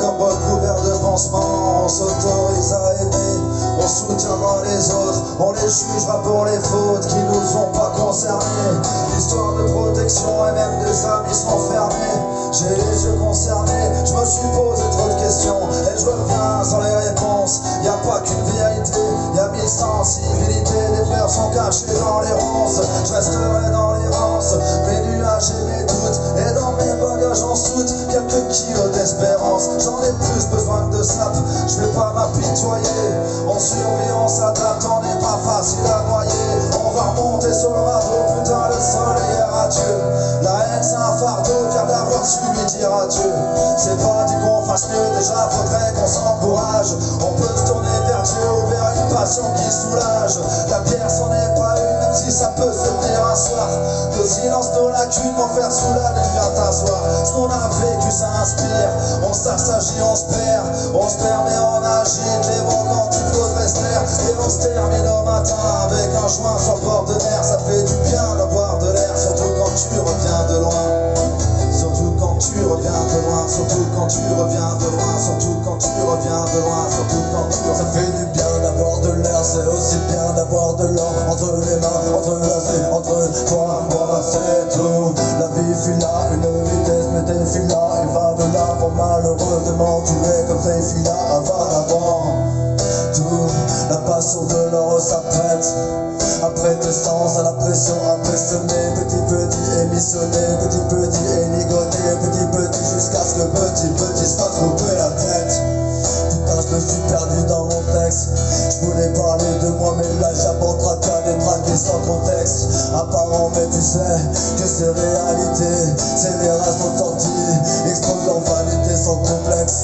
cœur recouvert de pansements. On s'autorise à aimer, on soutiendra les autres, on les jugera pour les fautes qui nous ont pas concernés. L'histoire de protection et même des amis sont fermés. J'ai les yeux concernés, je me suis posé trop de questions et je reviens sans les réponses. Y'a pas qu'une vérité, y'a mille sensibilités. Les fleurs sont cachées dans les ronces. Je resterai dans l'errance, mes nuages et mes doutes. Et dans mes bagages en soute, quelques kilos d'espérance. J'en ai plus besoin que de sap, je vais pas m'apitoyer. En survie, on s'adapte, on n'est pas facile à noyer. On va remonter sur le radeau, putain le soleil est radieux. La haine c'est un fardeau, car d'avoir su lui dire adieu. C'est pas dit qu'on fasse mieux, déjà faudrait qu'on s'encourage. On peut se tourner vers Dieu ou vers une passion qui soulage. La pierre c'en est pas une, même si ça peut se tenir un soir. Nos silences, nos lacunes vont faire sous la lune, viens t'asseoir. Ce qu'on a vécu ça inspire, on s'assagit, on se perd mais on agite. Les vents quand il faudrait se taire. Et on se termine au matin avec un joint sur le bord de mer. Ça fait du bien d'avoir de l'air, surtout quand tu reviens de loin. Surtout quand tu reviens de loin, surtout quand tu reviens de loin, surtout quand tu reviens de loin, surtout quand tu reviens. Ça fait du bien d'avoir de l'air, c'est aussi bien d'avoir de l'or entre les mains, entre toi et moi, c'est tout. La vie file à une vitesse, mais tes filles là, il va de l'avant, malheureusement tu es comme ces filles là, avant d'avant. Tout, la passion de l'or s'apprête. Après tes sens à la pression, impressionné, petit émissionné, petit éligoté, petit jusqu'à ce que petit se fasse couper la tête. Putain, je me suis perdu dans mon texte. Je voulais parler de moi, mais là j'aborde tracas, des traqués sans contexte. Apparent, mais tu sais que c'est réalité. Ces virages sont sortis, explosent leur vanité sans complexe.